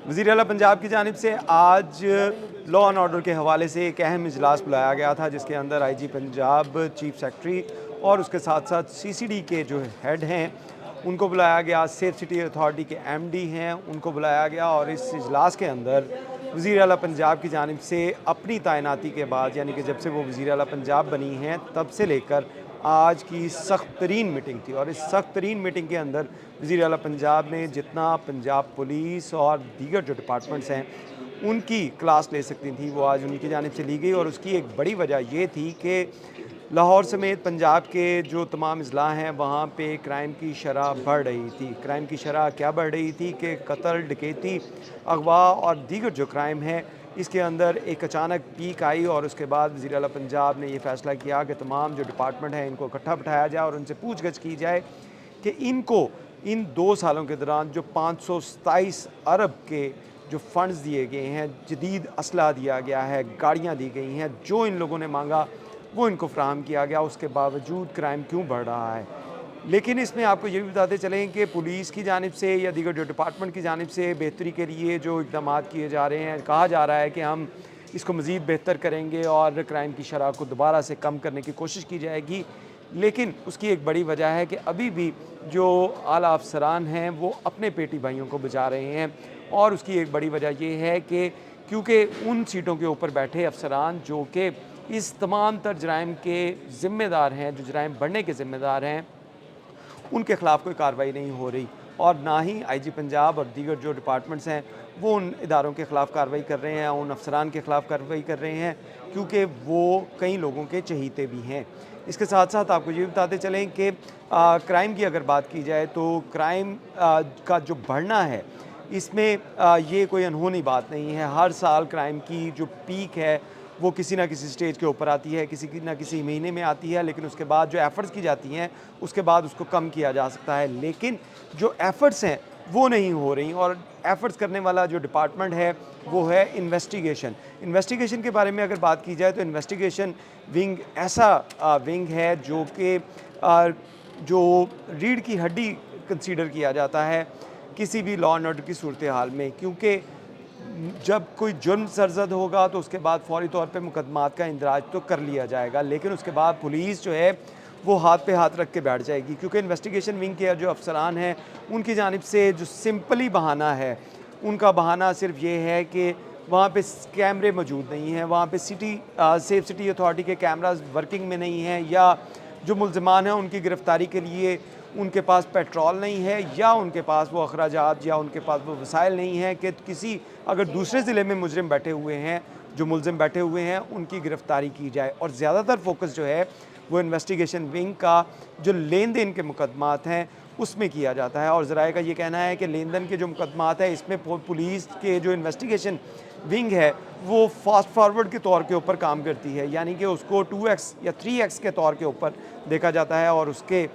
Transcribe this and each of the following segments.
वज़ीर आला पंजाब की जानिब से आज लॉ एंड ऑर्डर के हवाले से एक अहम इजलास बुलाया गया था, जिसके अंदर आईजी पंजाब, चीफ सेक्रेटरी और उसके साथ साथ सीसीडी के जो हेड हैं उनको बुलाया गया, सेफ सिटी अथॉरिटी के एमडी हैं उनको बुलाया गया। और इस इजलास के अंदर वज़ीर आला पंजाब की जानिब से अपनी तैनाती के बाद, यानी कि जब से वो वज़ीर आला पंजाब बनी हैं तब से लेकर आज की सख्त तरीन मीटिंग थी। और इस सख्त तरीन मीटिंग के अंदर वज़ीर आला पंजाब ने जितना पंजाब पुलिस और दीगर जो डिपार्टमेंट्स हैं उनकी क्लास ले सकती थी, वो आज उनकी जानिब से ली गई। और उसकी एक बड़ी वजह ये थी कि लाहौर समेत पंजाब के जो तमाम अजला हैं वहाँ पे क्राइम की शरह बढ़ रही थी। क्राइम की शरह क्या बढ़ रही थी कि कत्ल, डकैती, अगवा और दीगर जो क्राइम है इसके अंदर एक अचानक पीक आई। और उसके बाद वज़ीर आला पंजाब ने यह फ़ैसला किया कि तमाम जो डिपार्टमेंट हैं इनको इकट्ठा बिठाया जाए और उनसे पूछगछ की जाए कि इनको इन 2 सालों के दौरान जो 527 अरब के जो फ़ंड्स दिए गए हैं, जदीद असला दिया गया है, गाड़ियाँ दी गई हैं, जो इन लोगों ने मांगा वो इनको फ्राहम किया गया, उसके बावजूद क्राइम क्यों बढ़ रहा है। लेकिन इसमें आपको ये भी बताते चलें कि पुलिस की जानिब से या दीगर जो डिपार्टमेंट की जानिब से बेहतरी के लिए जो इक़दाम किए जा रहे हैं, कहा जा रहा है कि हम इसको मज़ीद बेहतर करेंगे और क्राइम की शरह को दोबारा से कम करने की कोशिश की जाएगी। लेकिन उसकी एक बड़ी वजह है कि अभी भी जो आला अफसरान हैं वो अपने पेटी भाइयों को बचा रहे हैं। और उसकी एक बड़ी वजह ये है कि क्योंकि उन सीटों के ऊपर बैठे अफसरान जो कि इस तमाम तर जराइम के ज़िम्मेदार हैं, जो जराइम बढ़ने के ज़िम्मेदार हैं, उनके ख़िलाफ़ कोई कार्रवाई नहीं हो रही। और ना ही आईजी पंजाब और दीगर जो डिपार्टमेंट्स हैं वो उन इदारों के ख़िलाफ़ कार्रवाई कर रहे हैं, उन अफसरान के ख़िलाफ़ कार्रवाई कर रहे हैं, क्योंकि वो कई लोगों के चहीते भी हैं। इसके साथ साथ आपको ये बताते चलें कि क्राइम की अगर बात की जाए तो क्राइम का जो बढ़ना है इसमें ये कोई अनहोनी बात नहीं है। हर साल क्राइम की जो पीक है वो किसी ना किसी स्टेज के ऊपर आती है, किसी ना किसी महीने में आती है, लेकिन उसके बाद जो एफ़र्ट्स की जाती हैं उसके बाद उसको कम किया जा सकता है। लेकिन जो एफ़र्ट्स हैं वो नहीं हो रही। और एफ़र्ट्स करने वाला जो डिपार्टमेंट है वो है इन्वेस्टिगेशन। इन्वेस्टिगेशन के बारे में अगर बात की जाए तो इन्वेस्टिगेशन विंग ऐसा विंग है जो कि जो रीढ़ की हड्डी कंसीडर किया जाता है किसी भी लॉ एंड ऑर्डर की सूरत हाल में, क्योंकि जब कोई जुर्म सरजद होगा तो उसके बाद फ़ौरी तौर पे मुकदमात का इंदराज तो कर लिया जाएगा, लेकिन उसके बाद पुलिस जो है वो हाथ पे हाथ रख के बैठ जाएगी। क्योंकि इन्वेस्टिगेशन विंग के जो अफसरान हैं उनकी जानिब से जो सिंपली बहाना है, उनका बहाना सिर्फ ये है कि वहाँ पे कैमरे मौजूद नहीं हैं, वहाँ पे सेफ सिटी अथॉरिटी के कैमराज वर्किंग में नहीं हैं, या जो मुल्ज़िमान हैं उनकी गिरफ़्तारी के लिए उनके पास पेट्रोल नहीं है, या उनके पास वो अखराजात या उनके पास वो वसाइल नहीं है कि किसी अगर दूसरे ज़िले में मुजरिम बैठे हुए हैं, जो मुलजिम बैठे हुए हैं उनकी गिरफ़्तारी की जाए। और ज़्यादातर फोकस जो है वो इन्वेस्टिगेशन विंग का जो लेन देन के मुकदमात हैं उसमें किया जाता है। और ज़राए का ये कहना है कि लेन देन के जो मुकदमात हैं इसमें पुलिस के जो इन्वेस्टिगेशन विंग है वो फास्ट फारवर्ड के तौर के ऊपर काम करती है, यानी कि उसको 2x या 3x के तौर के ऊपर देखा जाता है। और उसके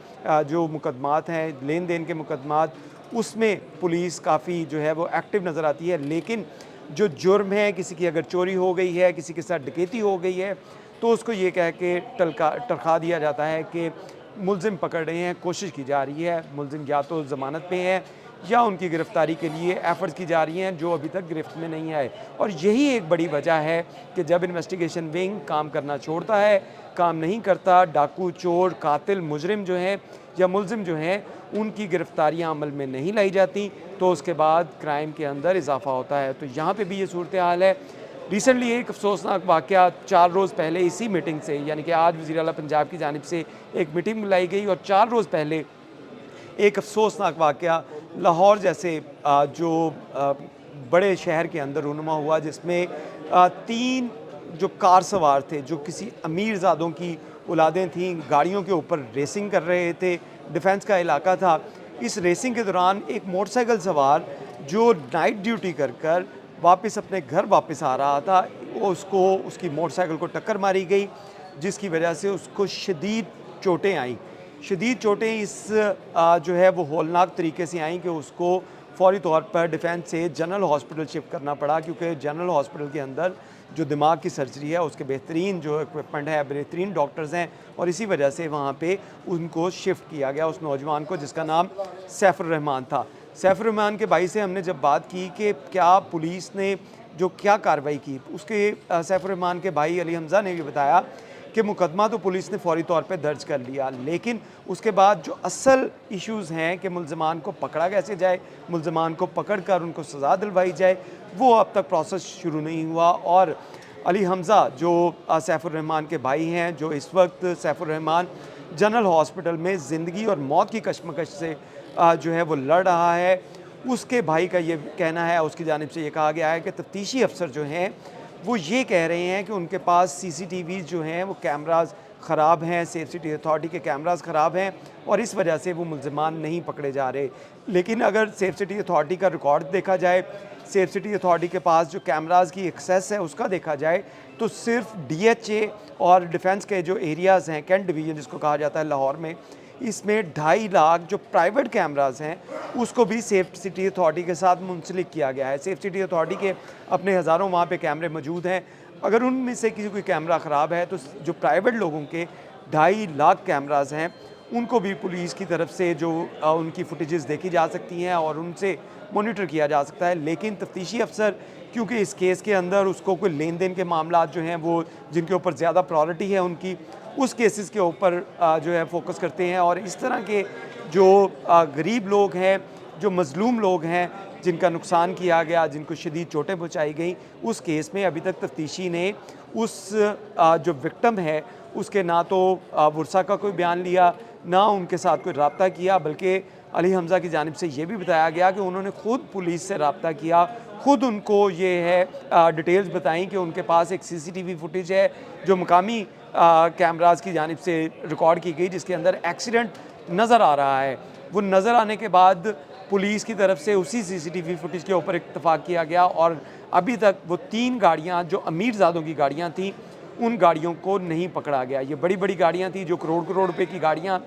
जो मुकदमात हैं, लेन देन के मुकदमात, उसमें पुलिस काफ़ी जो है वो एक्टिव नज़र आती है। लेकिन जो जुर्म है, किसी की अगर चोरी हो गई है, किसी के साथ डकैती हो गई है, तो उसको ये कह के टरखा दिया जाता है कि मुलजिम पकड़ रहे हैं, कोशिश की जा रही है, मुलजिम या तो ज़मानत पे हैं या उनकी गिरफ़्तारी के लिए एफ़र्ट्स की जा रही हैं जो अभी तक गिरफ्त में नहीं आए। और यही एक बड़ी वजह है कि जब इन्वेस्टिगेशन विंग काम करना छोड़ता है, काम नहीं करता, डाकू, चोर, कातिल, मुजरिम जो हैं या मुलजिम जो हैं उनकी गिरफ़्तारियाँ अमल में नहीं लाई जाती, तो उसके बाद क्राइम के अंदर इजाफ़ा होता है। तो यहाँ पे भी ये सूरत हाल है। रिसेंटली एक अफसोसनाक वाक़या 4 रोज़ पहले इसी मीटिंग से, यानी कि आज वज़ीर आला पंजाब की जानिब से एक मीटिंग बुलाई गई और 4 रोज़ पहले एक अफसोसनाक वाक़या लाहौर जैसे बड़े शहर के अंदर रूनुमा हुआ, जिसमें 3 जो कार सवार थे जो किसी अमीरज़ादों की औलादें थीं, गाड़ियों के ऊपर रेसिंग कर रहे थे। डिफेंस का इलाका था। इस रेसिंग के दौरान एक मोटरसाइकिल सवार जो नाइट ड्यूटी कर कर वापस अपने घर वापस आ रहा था, उसको उसकी मोटरसाइकिल को टक्कर मारी गई, जिसकी वजह से उसको शदीद चोटें आईं। शदीद चोटें इस जो है वो होलनाक तरीके से आईं कि उसको फ़ौरी तौर पर डिफेंस से जनरल हॉस्पिटल शिफ्ट करना पड़ा, क्योंकि जनरल हॉस्पिटल के अंदर जो दिमाग की सर्जरी है उसके बेहतरीन जो इक्विपमेंट है, बेहतरीन डॉक्टर्स हैं, और इसी वजह से वहाँ पे उनको शिफ्ट किया गया, उस नौजवान को जिसका नाम सैफुर रहमान था। सैफुर रहमान के भाई से हमने जब बात की कि क्या पुलिस ने जो क्या कार्रवाई की, उसके सैफुर रहमान के भाई अली हमज़ा ने भी बताया कि मुकदमा तो पुलिस ने फ़ौरी तौर पे दर्ज कर लिया, लेकिन उसके बाद जो असल इश्यूज़ हैं कि मुल्ज़िमान को पकड़ा कैसे जाए, मुल्ज़िमान को पकड़ कर उनको सज़ा दिलवाई जाए, वो अब तक प्रोसेस शुरू नहीं हुआ। और अली हमज़ा जो सैफुर रहमान के भाई हैं, जो इस वक्त सैफुर रहमान जनरल हॉस्पिटल में ज़िंदगी और मौत की कशमकश से जो है वो लड़ रहा है, उसके भाई का ये कहना है, उसकी जानिब से ये कहा गया है कि तफ्तीशी अफसर जो हैं वो ये कह रहे हैं कि उनके पास सीसीटीवीज़ जो हैं वो कैमराज़ ख़राब हैं, सेफ सिटी अथॉरिटी के कैमराज़ ख़राब हैं और इस वजह से वो मुल्ज़िमान नहीं पकड़े जा रहे। लेकिन अगर सेफ सिटी अथॉरिटी का रिकॉर्ड देखा जाए, सेफ सिटी अथॉरिटी के पास जो कैमराज़ की एक्सेस है उसका देखा जाए, तो सिर्फ डीएचए और डिफेंस के जो एरियाज़ हैं, कैंट डिवीज़न जिसको कहा जाता है लाहौर में, इसमें 2.5 लाख जो प्राइवेट कैमराज़ हैं उसको भी सेफ सिटी अथॉरिटी के साथ मुंसलिक किया गया है। सेफ सिटी अथॉरिटी के अपने हज़ारों वहाँ पे कैमरे मौजूद हैं, अगर उनमें से किसी कोई कैमरा ख़राब है तो जो प्राइवेट लोगों के 2.5 लाख कैमराज़ हैं उनको भी पुलिस की तरफ से जो उनकी फुटेजेस देखी जा सकती हैं और उनसे मॉनिटर किया जा सकता है। लेकिन तफ्तीशी अफसर क्योंकि इस केस के अंदर उसको कोई लेन देन के मामला जो हैं वो जिनके ऊपर ज़्यादा प्रायोरिटी है उनकी, उस केसेस के ऊपर जो है फोकस करते हैं और इस तरह के जो गरीब लोग हैं, जो मज़लूम लोग हैं, जिनका नुकसान किया गया, जिनको शदीद चोटें पहुंचाई गई, उस केस में अभी तक तफ्तीशी ने उस जो विक्टिम है उसके ना तो वर्सा का कोई बयान लिया, ना उनके साथ कोई रब्ता किया, बल्कि अली हमज़ा की जानिब से ये भी बताया गया कि उन्होंने ख़ुद पुलिस से रब्ता किया, ख़ुद उनको ये है डिटेल्स बताई कि उनके पास एक सीसीटीवी फुटेज है जो मकामी कैमराज़ की जानिब से रिकॉर्ड की गई, जिसके अंदर एक्सीडेंट नज़र आ रहा है। वो नज़र आने के बाद पुलिस की तरफ से उसी सीसीटीवी फुटेज के ऊपर इत्तफाक किया गया और अभी तक वो 3 गाड़ियाँ जो अमीरज़ादों की गाड़ियाँ थीं, उन गाड़ियों को नहीं पकड़ा गया। ये बड़ी बड़ी गाड़ियाँ थी जो करोड़ रुपए की गाड़ियाँ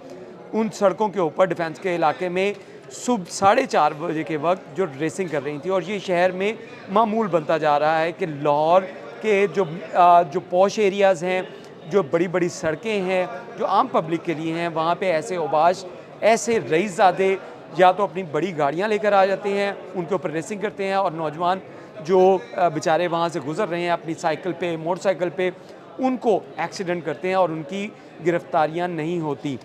उन सड़कों के ऊपर डिफेंस के इलाके में सुबह 4:30 बजे के वक्त जो रेसिंग कर रही थी और ये शहर में मामूल बनता जा रहा है कि लाहौर के जो पॉश एरियाज़ हैं, जो बड़ी बड़ी सड़कें हैं, जो आम पब्लिक के लिए हैं, वहाँ पे ऐसे औबाश, ऐसे रईसज़ादे या तो अपनी बड़ी गाड़ियाँ लेकर आ जाते हैं, उनके ऊपर रेसिंग करते हैं और नौजवान जो बेचारे वहाँ से गुज़र रहे हैं अपनी साइकिल पे, मोटरसाइकिल पे, उनको एक्सीडेंट करते हैं और उनकी गिरफ्तारियाँ नहीं होती।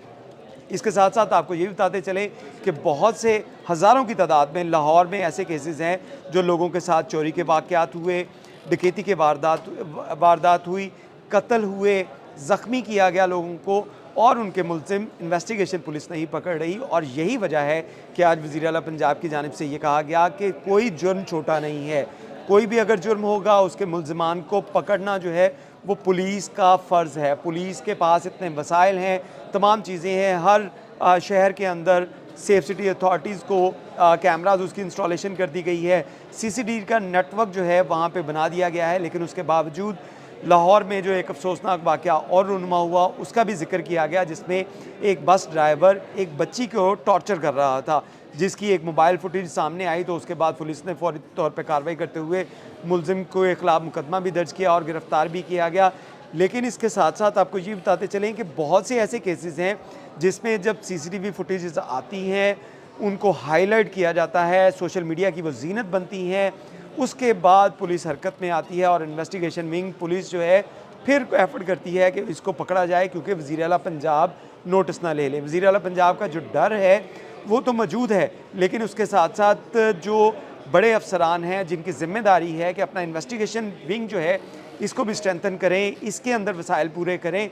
इसके साथ साथ आपको ये भी बताते चलें कि बहुत से हज़ारों की तादाद में लाहौर में ऐसे केसेस हैं जो लोगों के साथ चोरी के वाक़यात हुए, डकैती के वारदात हुई, कत्ल हुए, ज़ख्मी किया गया लोगों को और उनके मुल्ज़िम इन्वेस्टिगेशन पुलिस नहीं पकड़ रही और यही वजह है कि आज वज़ीर आला पंजाब की जानिब से ये कहा गया कि कोई जुर्म छोटा नहीं है, कोई भी अगर जुर्म होगा उसके मुल्ज़िमान को पकड़ना जो है वो पुलिस का फ़र्ज़ है। पुलिस के पास इतने वसाइल हैं, तमाम चीज़ें हैं, हर शहर के अंदर सेफ सिटी अथॉरिटीज़ को कैमराज उसकी इंस्टॉलेशन कर दी गई है, सीसीटीवी का नेटवर्क जो है वहाँ पे बना दिया गया है, लेकिन उसके बावजूद लाहौर में जो एक अफसोसनाक वाक़या और रूनुमा हुआ उसका भी जिक्र किया गया, जिसमें एक बस ड्राइवर एक बच्ची को टॉर्चर कर रहा था, जिसकी एक मोबाइल फुटेज सामने आई तो उसके बाद पुलिस ने फौरी तौर पर कार्रवाई करते हुए मुल्ज़िम के ख़िलाफ़ मुकदमा भी दर्ज किया और गिरफ़्तार भी किया गया। लेकिन इसके साथ साथ आपको ये बताते चलें कि बहुत से ऐसे केसेस हैं जिसमें जब सीसीटीवी फुटेज आती हैं उनको हाईलाइट किया जाता है, सोशल मीडिया की वो ज़ीनत बनती हैं, उसके बाद पुलिस हरकत में आती है और इन्वेस्टिगेशन विंग पुलिस जो है फिर एफर्ट करती है कि इसको पकड़ा जाए क्योंकि वज़ीर आला पंजाब नोटिस ना ले लें। वज़ीर आला पंजाब का जो डर है वो तो मौजूद है, लेकिन उसके साथ साथ जो बड़े अफसरान हैं जिनकी ज़िम्मेदारी है कि अपना इन्वेस्टिगेशन विंग जो है इसको भी स्ट्रेंथन करें, इसके अंदर वसाइल पूरे करें,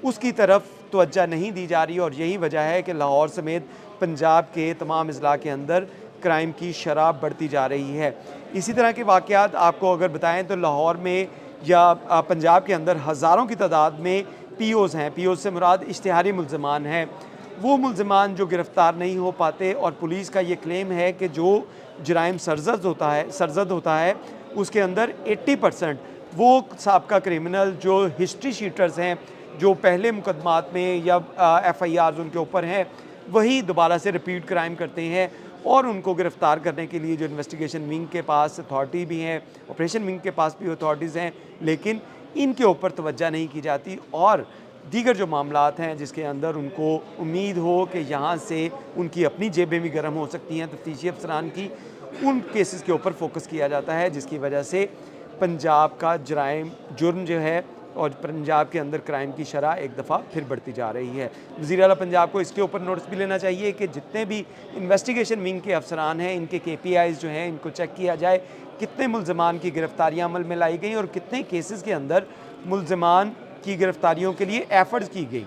उसकी तरफ तवज्जो नहीं दी जा रही और यही वजह है कि लाहौर समेत पंजाब के तमाम अज़ला के अंदर क्राइम की शरह बढ़ती जा रही है। इसी तरह के वाक़यात आपको अगर बताएं तो लाहौर में या पंजाब के अंदर हज़ारों की तादाद में पीओज़ हैं, पीओज़ से मुराद इश्तिहारी मुल्ज़िमान हैं, वो मुल्ज़िमान जो गिरफ़्तार नहीं हो पाते और पुलिस का ये क्लेम है कि जो जराइम सरजद होता है उसके अंदर 80% वो साबका क्रिमिनल जो हिस्ट्री शीटर्स हैं, जो पहले मुकदमात में या FIRs उनके ऊपर हैं, वही दोबारा से रिपीट क्राइम करते हैं और उनको गिरफ़्तार करने के लिए जो इन्वेस्टिगेशन विंग के पास अथॉरिटी भी हैं, ऑपरेशन विंग के पास भी अथॉरिटीज़ हैं, लेकिन इनके ऊपर तवज्जो नहीं की जाती और दीगर जो मामलात हैं जिसके अंदर उनको उम्मीद हो कि यहाँ से उनकी अपनी जेबें भी गर्म हो सकती हैं तफ्तीशी अफसरान की, उन केसेस के ऊपर फोकस किया जाता है, जिसकी वजह से पंजाब का जुर्म जो है और पंजाब के अंदर क्राइम की शरह एक दफ़ा फिर बढ़ती जा रही है। वज़ीर आला पंजाब को इसके ऊपर नोटिस भी लेना चाहिए कि जितने भी इन्वेस्टिगेशन विंग के अफसरान हैं, इनके KPIs जो हैं इनको चेक किया जाए, कितने मुल्ज़मान की गिरफ्तारियाँ अमल में लाई गई और कितने केसेस के अंदर मुल्ज़मान की गिरफ्तारियों के लिए एफर्ट्स की गई।